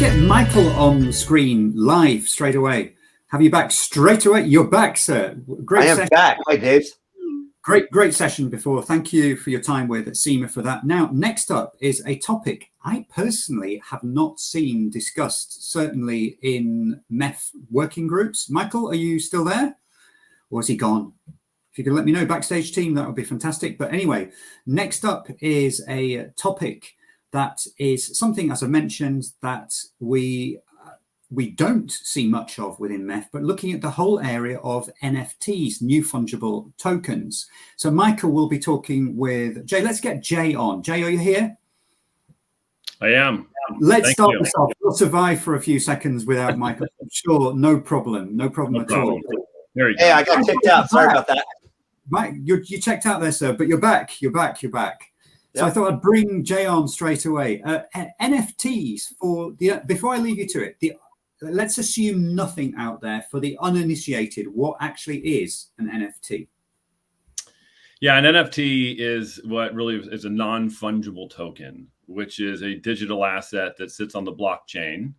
get Michael on the screen live straight away. Have you back straight away? You're back, sir. Great session. Back. Hi, Dave. Great session before. Thank you for your time with SEMA for that. Now, next up is a topic I personally have not seen discussed, certainly in MEF working groups. Michael, are you still there? Or has he gone? If you could let me know, backstage team, that would be fantastic. But anyway, next up is a topic that is something, as I mentioned, that we don't see much of within MEF, but looking at the whole area of NFTs, new fungible tokens. So Michael will be talking with Jay. Let's get Jay on. Jay, are you here? I am. Let's start this off. We'll survive for a few seconds without Michael. Sure, no problem at all. Hey, I got kicked out. Sorry about that. Mike, you checked out there, sir, but you're back. So I thought I'd bring Jay on straight away. NFTs before I leave you to it, let's assume nothing out there for the uninitiated. What actually is an NFT? Yeah, an NFT is what really is a non-fungible token, which is a digital asset that sits on the blockchain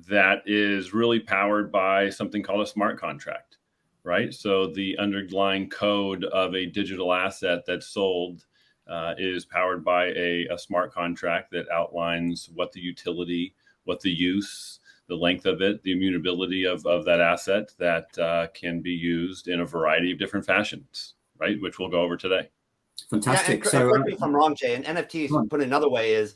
that is really powered by something called a smart contract, right? So the underlying code of a digital asset that's sold is powered by a smart contract that outlines what the utility, what the use, the length of it, the immutability of that asset that can be used in a variety of different fashions, right? Which we'll go over today. Fantastic. Yeah, so correct me if I'm wrong, Jay, an NFT, put another way, is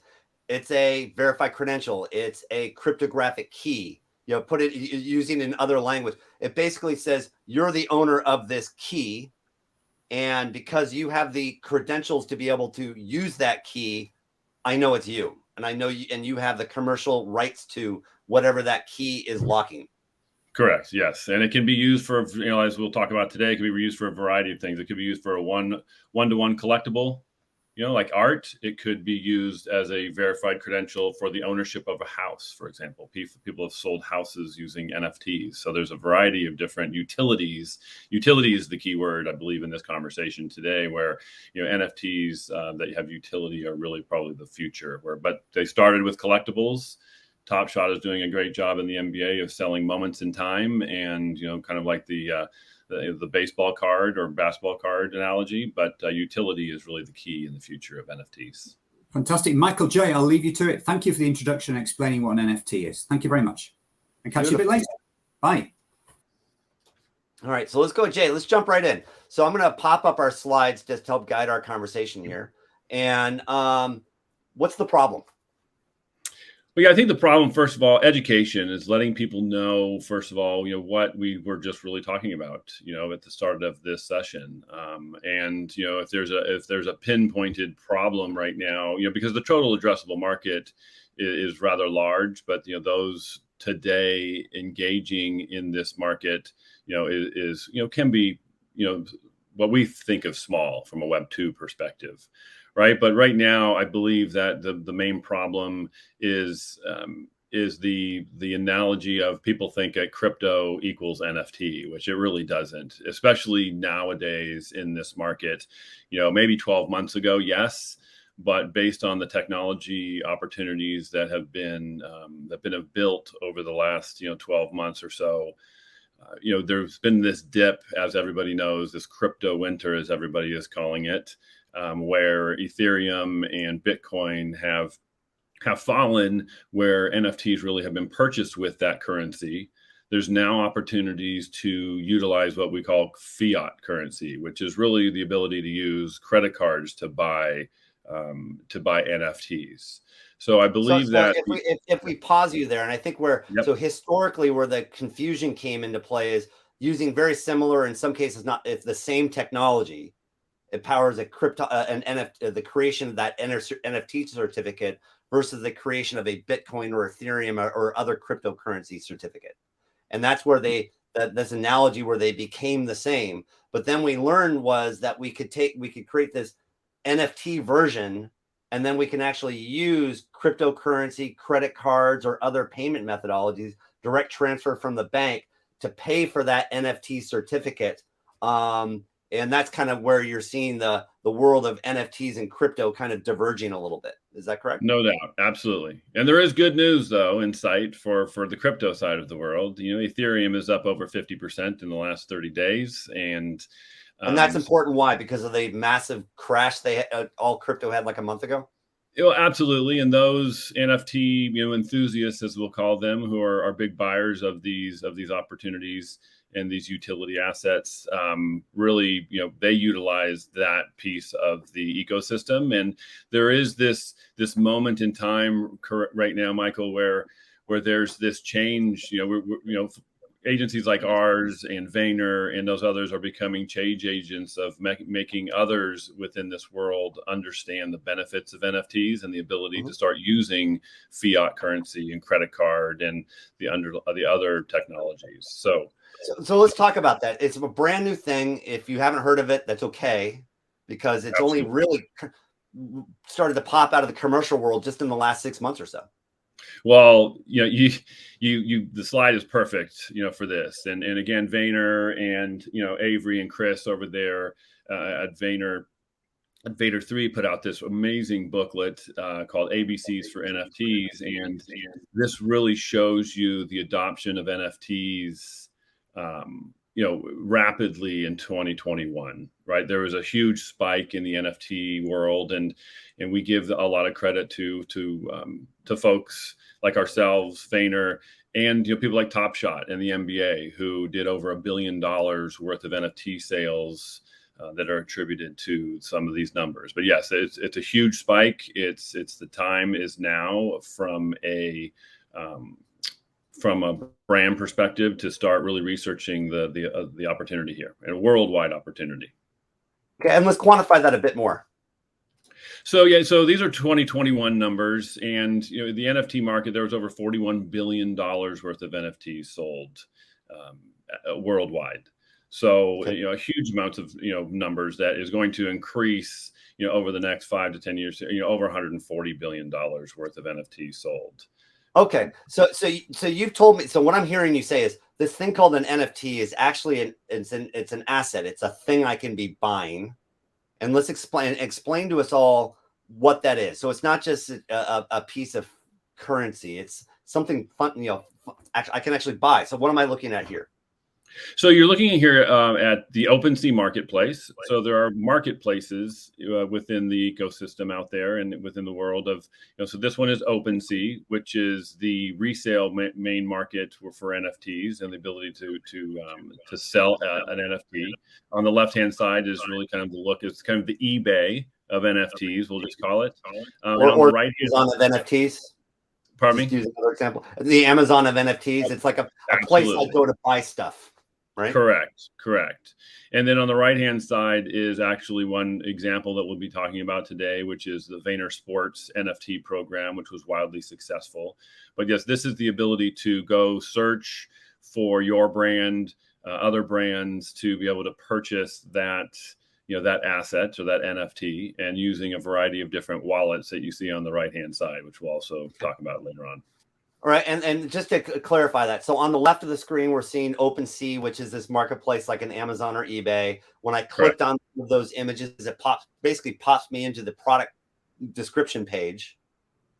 it's a verified credential. It's a cryptographic key. You know, put it using in other language. It basically says you're the owner of this key. And because you have the credentials to be able to use that key, I know it's you. And I know you, and you have the commercial rights to whatever that key is locking. Correct. Yes. And it can be used for, as we'll talk about today, it can be used for a variety of things. It could be used for a one-to-one collectible, like art. It could be used as a verified credential for the ownership of a house, for example. People have sold houses using NFTs. So there's a variety of different utilities. Utility is the key word, I believe, in this conversation today, where NFTs that have utility are really probably the future. But they started with collectibles. Top Shot is doing a great job in the NBA of selling moments in time, and kind of like the baseball card or basketball card analogy, but utility is really the key in the future of NFTs. Fantastic. Michael, Jay, I'll leave you to it. Thank you for the introduction and explaining what an NFT is. Thank you very much. And catch you a bit later. Bye. All right, so let's go, Jay. Let's jump right in. So I'm going to pop up our slides just to help guide our conversation here. And what's the problem? Well, yeah, I think the problem, first of all, education is letting people know, first of all, what we were just really talking about, at the start of this session. And, if there's a pinpointed problem right now, because the total addressable market is rather large, but, those today engaging in this market, can be, what we think of small from a Web 2 perspective. Right. But right now, I believe that the main problem is the analogy of people think that crypto equals NFT, which it really doesn't, especially nowadays in this market. Maybe 12 months ago, yes. But based on the technology opportunities that have been built over the last 12 months or so, there's been this dip, as everybody knows, this crypto winter, as everybody is calling it. Where Ethereum and Bitcoin have fallen, where NFTs really have been purchased with that currency. There's now opportunities to utilize what we call fiat currency, which is really the ability to use credit cards to buy NFTs. So I believe that if we pause you there, and I think so historically where the confusion came into play is using very similar, in some cases not if the same technology. It powers the creation of that NFT certificate versus the creation of a Bitcoin or Ethereum or other cryptocurrency certificate. And that's where this analogy where they became the same. But then we learned was that we could create this NFT version, and then we can actually use cryptocurrency, credit cards, or other payment methodologies, direct transfer from the bank to pay for that NFT certificate. And that's kind of where you're seeing the world of NFTs and crypto kind of diverging a little bit. Is that correct? No doubt. Absolutely. And there is good news, though, in sight for the crypto side of the world. Ethereum is up over 50% in the last 30 days. And that's important. Why? Because of the massive crash all crypto had like a month ago? Absolutely. And those NFT, enthusiasts, as we'll call them, who are big buyers of these opportunities and these utility assets, really, they utilize that piece of the ecosystem. And there is this moment in time right now, Michael, where there's this change. Agencies like ours and Vayner and those others are becoming change agents of making others within this world understand the benefits of NFTs and the ability to start using fiat currency and credit card and the other technologies. So let's talk about that. It's a brand new thing. If you haven't heard of it, that's okay, because it's only really started to pop out of the commercial world just in the last 6 months or so. Well, the slide is perfect, for this. And again, Vayner and, Avery and Chris over there at Vayner 3 put out this amazing booklet called ABCs for NFTs. And this really shows you the adoption of NFTs, rapidly in 2021, right? There was a huge spike in the NFT world, and we give a lot of credit to folks like ourselves, Vayner, and people like Top Shot and the NBA, who did over $1 billion worth of NFT sales that are attributed to some of these numbers. But yes, it's a huge spike. It's the time is now from a brand perspective to start really researching the opportunity here, and a worldwide opportunity. Okay, and let's quantify that a bit more. So these are 2021 numbers, and the NFT market, there was over $41 billion worth of NFTs sold worldwide. So okay. A huge amount of numbers that is going to increase over the next 5 to 10 years. Over $140 billion worth of NFTs sold. Okay, so you've told me. So what I'm hearing you say is this thing called an NFT is actually it's an asset. It's a thing I can be buying. And let's explain to us all what that is. So it's not just a piece of currency. It's something fun, I can actually buy. So what am I looking at here? So you're looking here at the OpenSea marketplace. So there are marketplaces within the ecosystem out there and within the world of, so this one is OpenSea, which is the resale main market for NFTs and the ability to sell an NFT. On the left-hand side is really kind of the look. It's kind of the eBay of NFTs, we'll just call it. Or the right Amazon of NFTs. Pardon me? Just use another example. The Amazon of NFTs. It's like a place I go to buy stuff. Right? Correct. And then on the right-hand side is actually one example that we'll be talking about today, which is the Vayner Sports NFT program, which was wildly successful. But yes, this is the ability to go search for your brand, other brands, to be able to purchase that, that asset or that NFT, and using a variety of different wallets that you see on the right-hand side, which we'll also talk about later on. All right, and just to clarify that, so on the left of the screen, we're seeing OpenSea, which is this marketplace like an Amazon or eBay. When I clicked on those images, it basically pops me into the product description page,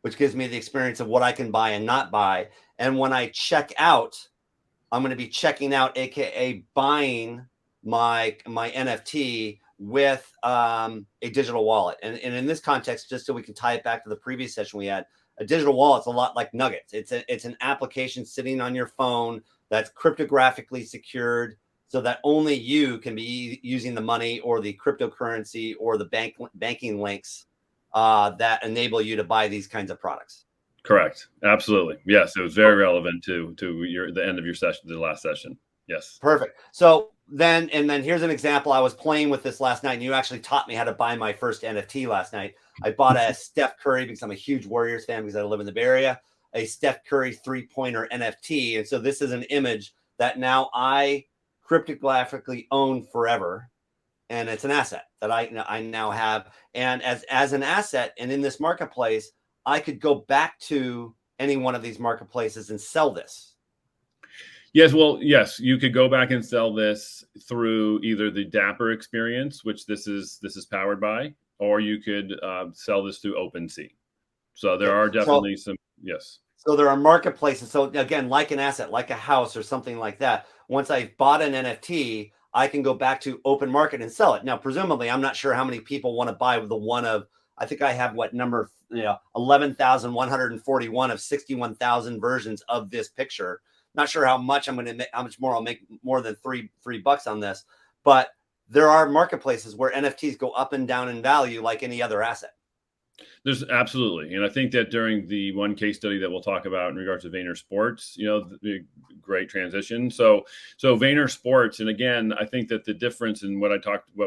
which gives me the experience of what I can buy and not buy. And when I check out, I'm going to be checking out, aka buying my NFT with a digital wallet. And in this context, just so we can tie it back to the previous session we had, a digital wallet's a lot like Nuggets. It's an application sitting on your phone that's cryptographically secured, so that only you can be using the money or the cryptocurrency or the banking links that enable you to buy these kinds of products. Correct. Absolutely. Yes, it was very relevant to the end of your session, the last session. Yes. Perfect. So then here's an example. I was playing with this last night, and you actually taught me how to buy my first NFT last night. I bought a Steph Curry, because I'm a huge Warriors fan because I live in the Bay Area, a Steph Curry 3-pointer NFT. And so this is an image that now I cryptographically own forever. And it's an asset that I now have. And as an asset, and in this marketplace, I could go back to any one of these marketplaces and sell this. Yes, well, yes, you could go back and sell this through either the Dapper experience, which this is powered by, or you could sell this through OpenSea. So there are definitely some, yes. So there are marketplaces. So again, like an asset, like a house or something like that. Once I've bought an NFT, I can go back to open market and sell it. Now, presumably, I'm not sure how many people want to buy the one of, I think I have what number, 11,141 of 61,000 versions of this picture. Not sure how much I'm going to make, how much more I'll make more than $3 on this, but there are marketplaces where NFTs go up and down in value like any other asset. There's absolutely. And I think that during the one case study that we'll talk about in regards to Vayner Sports, the great transition. So Vayner Sports, and again, I think that the difference in what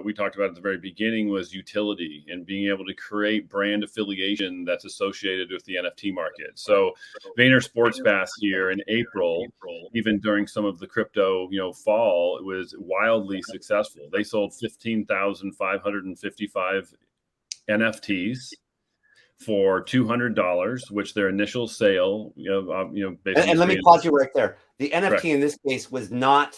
we talked about at the very beginning was utility and being able to create brand affiliation that's associated with the NFT market. So Vayner Sports Pass here in April, even during some of the crypto, fall, it was wildly successful. They sold 15,555 NFTs for $200, which their initial sale, basically. And let me pause you right there. The NFT Correct. in this case was not,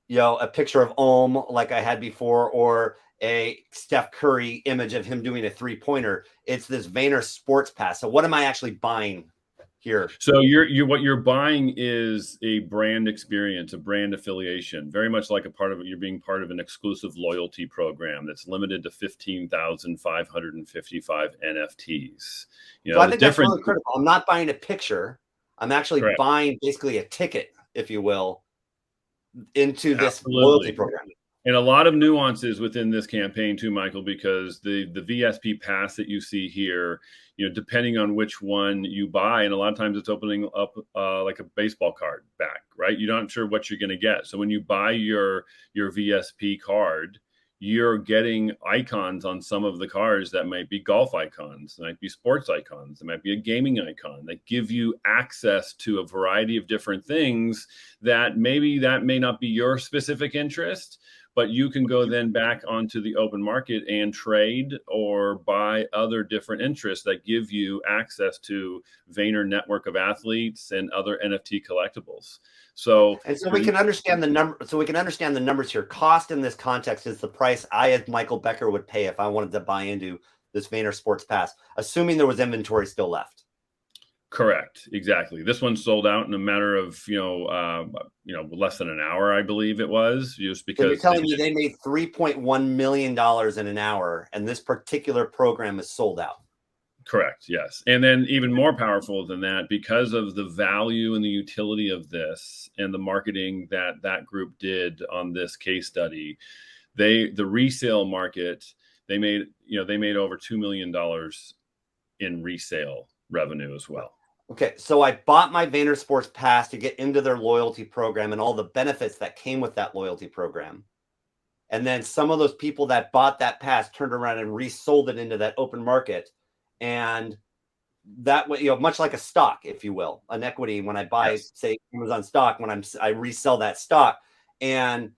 a picture of Ohm like I had before, or a Steph Curry image of him doing a 3-pointer. It's this Vayner Sports Pass. So what am I actually buying here? So what you're buying is a brand experience, a brand affiliation, very much like you're being part of an exclusive loyalty program that's limited to 15,555 NFTs. So I think that's really critical. I'm not buying a picture. I'm actually Correct. buying basically a ticket, if you will, into this loyalty program. And a lot of nuances within this campaign too, Michael, because the VSP pass that you see here, depending on which one you buy, and a lot of times it's opening up like a baseball card back, right? You're not sure what you're going to get. So when you buy your VSP card, you're getting icons on some of the cards that might be golf icons, that might be sports icons, that might be a gaming icon, that give you access to a variety of different things that may not be your specific interest, but you can go then back onto the open market and trade or buy other different interests that give you access to Vayner network of athletes and other NFT collectibles. So we can understand the number. So we can understand the numbers here. Cost in this context is the price I, as Michael Becker, would pay if I wanted to buy into this Vayner Sports Pass, assuming there was inventory still left. Correct. Exactly. This one sold out in a matter of less than an hour, I believe it was. Just because you're telling me they made $3.1 million in an hour, and this particular program is sold out. Correct. Yes. And then even more powerful than that, because of the value and the utility of this and the marketing that group did on this case study, the resale market, they made over $2 million in resale revenue as well. Okay. So I bought my Vayner Sports Pass to get into their loyalty program and all the benefits that came with that loyalty program. And then some of those people that bought that pass turned around and resold it into that open market. And that way, much like a stock, if you will, an equity, when I buy, say, Amazon stock, when I resell that stock, and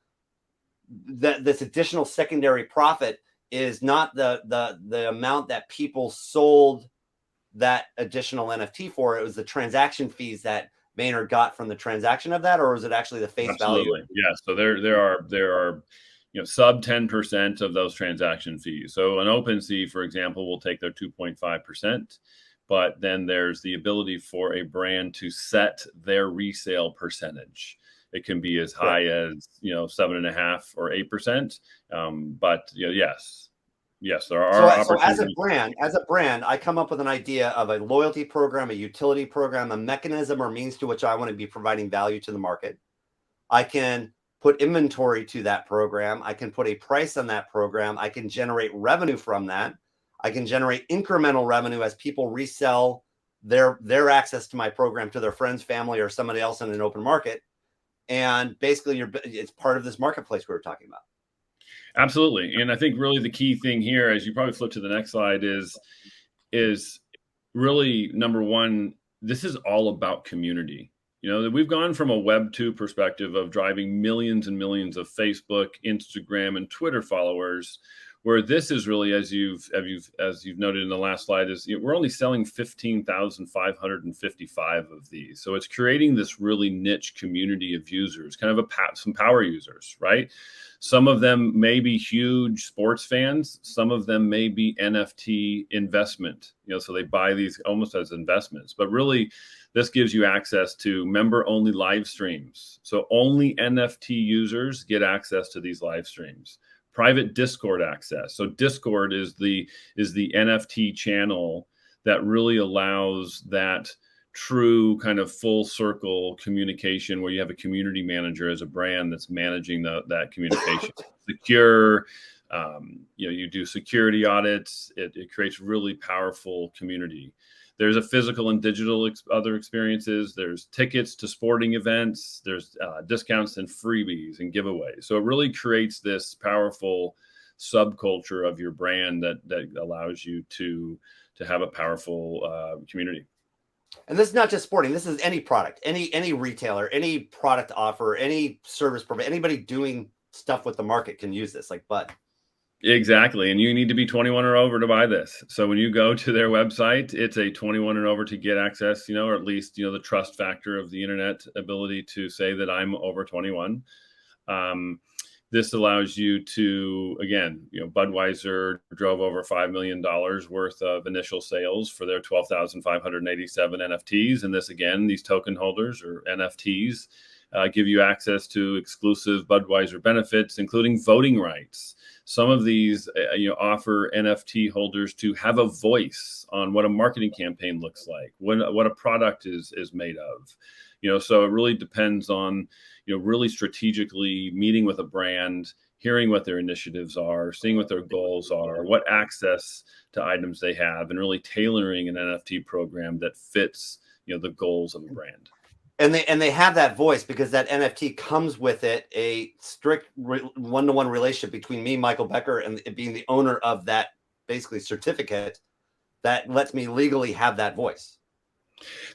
this additional secondary profit is not the amount that people sold that additional NFT for. It was the transaction fees that Vayner got from the transaction of that, or was it actually the face value? Yeah. So there are sub 10% of those transaction fees. So an OpenSea, for example, will take their 2.5%, but then there's the ability for a brand to set their resale percentage. It can be as high as 7.5 or 8%. But yes, there are opportunities. So as a brand, I come up with an idea of a loyalty program, a utility program, a mechanism or means to which I want to be providing value to the market. I can put inventory to that program. I can put a price on that program. I can generate revenue from that. I can generate incremental revenue as people resell their access to my program to their friends, family, or somebody else in an open market. And basically, it's part of this marketplace we were talking about. Absolutely. And I think really the key thing here, as you probably flip to the next slide, is really, number one, this is all about community. We've gone from a Web 2 perspective of driving millions and millions of Facebook, Instagram, and Twitter followers, Where this is really, as you've noted in the last slide, is we're only selling 15,555 of these. So it's creating this really niche community of users, kind of some power users, right? Some of them may be huge sports fans. Some of them may be NFT investment, so they buy these almost as investments. But really, this gives you access to member-only live streams. So only NFT users get access to these live streams. Private Discord access. So Discord is the NFT channel that really allows that true kind of full circle communication where you have a community manager as a brand that's managing that communication. Secure, you do security audits. It creates really powerful community. There's a physical and digital other experiences. There's tickets to sporting events. There's discounts and freebies and giveaways. So it really creates this powerful subculture of your brand that allows you to have a powerful community. And this is not just sporting. This is any product, any retailer, any product offer, any service provider, anybody doing stuff with the market can use this, like Bud. Exactly. And you need to be 21 or over to buy this. So when you go to their website, it's a 21 and over to get access, or at least, the trust factor of the internet ability to say that I'm over 21. This allows you to, again, Budweiser drove over $5 million worth of initial sales for their 12,587 NFTs. And this, again, these token holders or NFTs give you access to exclusive Budweiser benefits, including voting rights. Some of these offer NFT holders to have a voice on what a marketing campaign looks like, what a product is made of. So it really depends on, really strategically meeting with a brand, hearing what their initiatives are, seeing what their goals are, what access to items they have, and really tailoring an NFT program that fits, the goals of a brand. And they have that voice because that NFT comes with it a strict one-to-one relationship between me, Michael Becker, and being the owner of that basically certificate that lets me legally have that voice.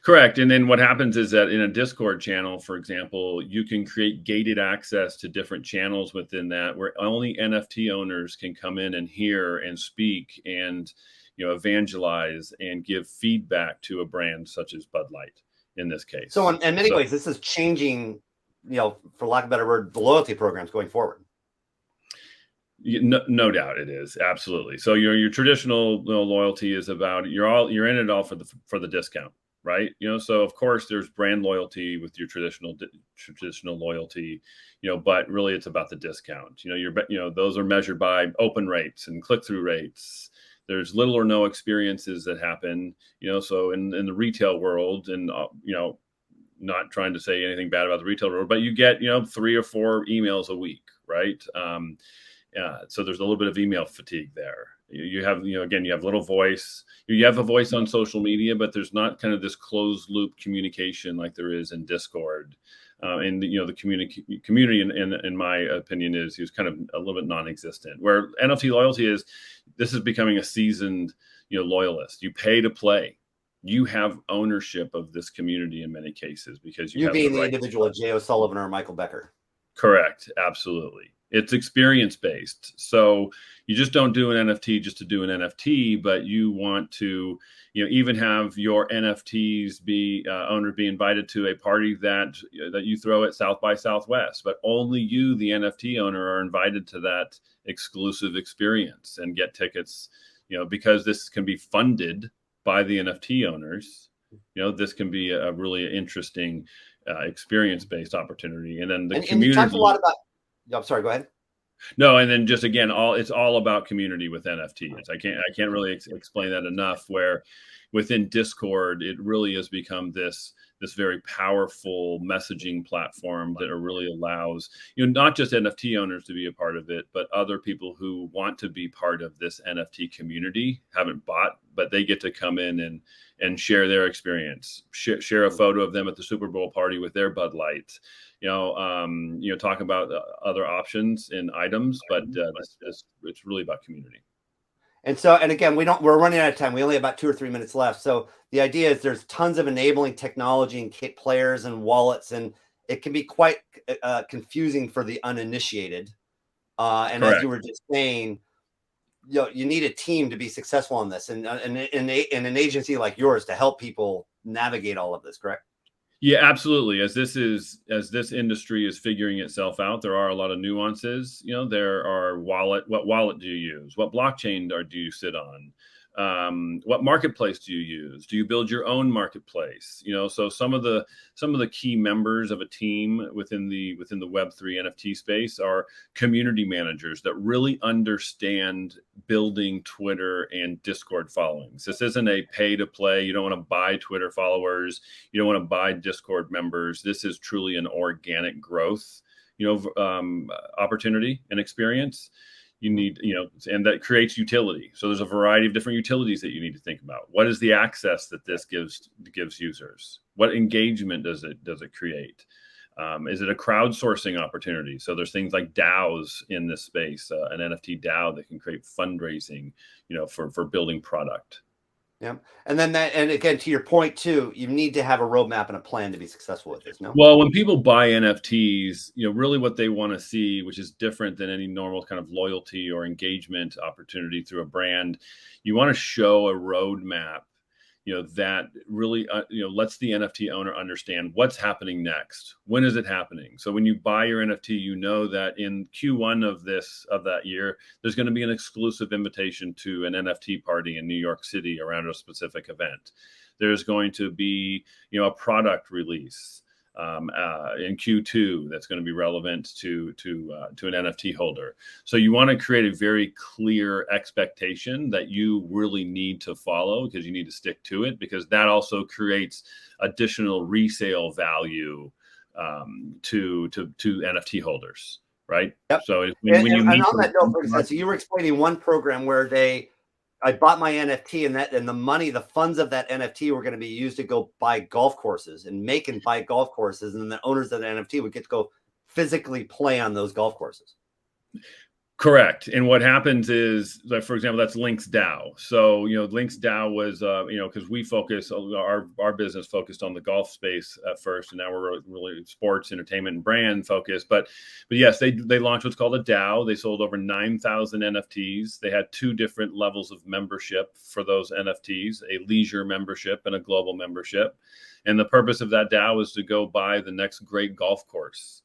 Correct. And then what happens is that in a Discord channel, for example, you can create gated access to different channels within that where only NFT owners can come in and hear and speak and, evangelize and give feedback to a brand such as Bud Light in this case. So in many ways, this is changing, for lack of a better word, the loyalty programs going forward. No doubt it is. Absolutely. So your traditional loyalty is about you're in it all for the discount. Right. So of course there's brand loyalty with your traditional loyalty, but really it's about the discount. Those are measured by open rates and click-through rates. There's little or no experiences that happen, so in the retail world and, not trying to say anything bad about the retail world, but you get, 3 or 4 emails a week. Right. So there's a little bit of email fatigue there. You have, again, you have little voice. You have a voice on social media, but there's not kind of this closed loop communication like there is in Discord. And the community, in my opinion, is kind of a little bit non-existent. Where NFT loyalty this is becoming a seasoned, loyalist. You pay to play. You have ownership of this community in many cases because you have being the individual, J. O'Sullivan or Michael Becker. Correct. Absolutely. It's experience based. So you just don't do an NFT just to do an NFT, but you want to, even have your NFTs owner be invited to a party that you throw at South by Southwest, but only you, the NFT owner, are invited to that exclusive experience and get tickets, because this can be funded by the NFT owners. This can be a really interesting experience based opportunity. And then the community. You talked a lot about. I'm sorry, go ahead. No, and then just again, it's all about community with NFTs. I can't really explain that enough. Where within Discord, it really has become this very powerful messaging platform that really allows not just NFT owners to be a part of it, but other people who want to be part of this NFT community, haven't bought, but they get to come in and share their experience, share a photo of them at the Super Bowl party with their Bud Light. Talk about other options and items, but it's really about community. And again, we're running out of time. We only have about 2 or 3 minutes left. So the idea is there's tons of enabling technology and players and wallets, and it can be quite confusing for the uninitiated. And Correct. As you were just saying, you need a team to be successful on this, and an agency like yours to help people navigate all of this, correct? Yeah, absolutely. As this industry is figuring itself out, there are a lot of nuances. There are what wallet do you use? What blockchain do you sit on? What marketplace do you use? Do you build your own marketplace? So some of the key members of a team within the Web3 NFT space are community managers that really understand building Twitter and Discord followings. This isn't a pay to play. You don't want to buy Twitter followers. You don't want to buy Discord members. This is truly an organic growth, opportunity and experience. You need, and that creates utility. So there's a variety of different utilities that you need to think about. What is the access that this gives users? What engagement does it create? Is it a crowdsourcing opportunity? So there's things like DAOs in this space, an NFT DAO that can create fundraising, for building product. Yeah. And then and again, to your point too, you need to have a roadmap and a plan to be successful with this. No? Well, when people buy NFTs, really what they want to see, which is different than any normal kind of loyalty or engagement opportunity through a brand, you want to show a roadmap, that really, lets the NFT owner understand what's happening next. When is it happening? So when you buy your NFT, that in Q1 of that year, there's going to be an exclusive invitation to an NFT party in New York City around a specific event. There's going to be, a product release in Q2 that's going to be relevant to an NFT holder. So you want to create a very clear expectation that you really need to follow, because you need to stick to it, because that also creates additional resale value to NFT holders, right? Yep. So when you meet on that note, for instance, so you were explaining one program where I bought my NFT, and the money, the funds of that NFT were going to be used to go buy golf courses and buy golf courses. And the owners of the NFT would get to go physically play on those golf courses. Correct. And what happens is, like, for example, that's Link's DAO. So, Link's DAO was, because we focus, our business focused on the golf space at first, and now we're really sports, entertainment, and brand focused. But yes, they launched what's called a DAO. They sold over 9,000 NFTs. They had 2 different levels of membership for those NFTs, a leisure membership and a global membership. And the purpose of that DAO was to go buy the next great golf course.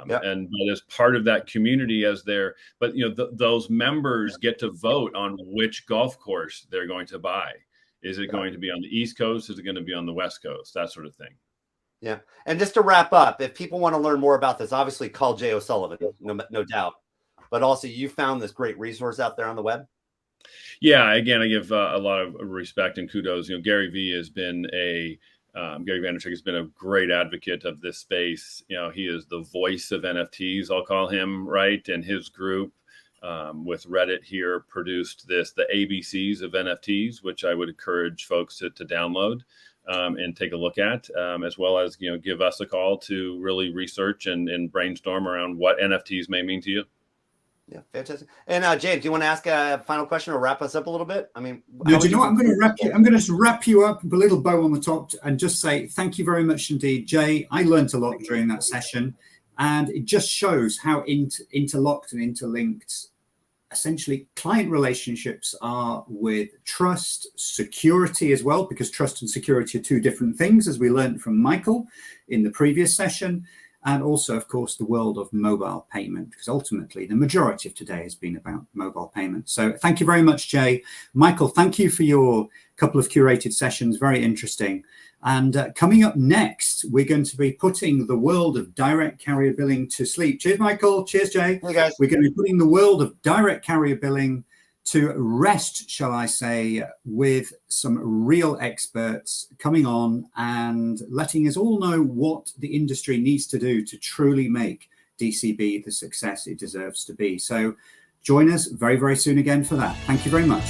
And as part of that community, those members get to vote on which golf course they're going to buy. Is it going to be on the East Coast? Is it going to be on the West Coast? That sort of thing. Yeah. And just to wrap up, if people want to learn more about this, obviously call Jay O'Sullivan, no doubt. But also, you found this great resource out there on the web. Yeah. Again, I give a lot of respect and kudos. Gary Vee has been Gary Vaynerchuk has been a great advocate of this space. He is the voice of NFTs, I'll call him, right? And his group with Reddit here produced the ABCs of NFTs, which I would encourage folks to download and take a look at, as well as, give us a call to really research and brainstorm around what NFTs may mean to you. Yeah, fantastic. And James, do you want to ask a final question or wrap us up a little bit? I mean, no, do you know what? I'm going to wrap you up with a little bow on the top and just say thank you very much indeed, Jay. I learned a lot during that session, and it just shows how interlocked and interlinked essentially client relationships are with trust, security as well, because trust and security are 2 different things, as we learned from Michael in the previous session. And also, of course, the world of mobile payment, because ultimately the majority of today has been about mobile payment. So thank you very much, Jay. Michael, thank you for your couple of curated sessions. Very interesting. And coming up next, we're going to be putting the world of direct carrier billing to sleep. Cheers, Michael. Cheers, Jay. Hey, guys. We're going to be putting the world of direct carrier billing to rest, shall I say, with some real experts coming on and letting us all know what the industry needs to do to truly make DCB the success it deserves to be. So join us very, very soon again for that. Thank you very much.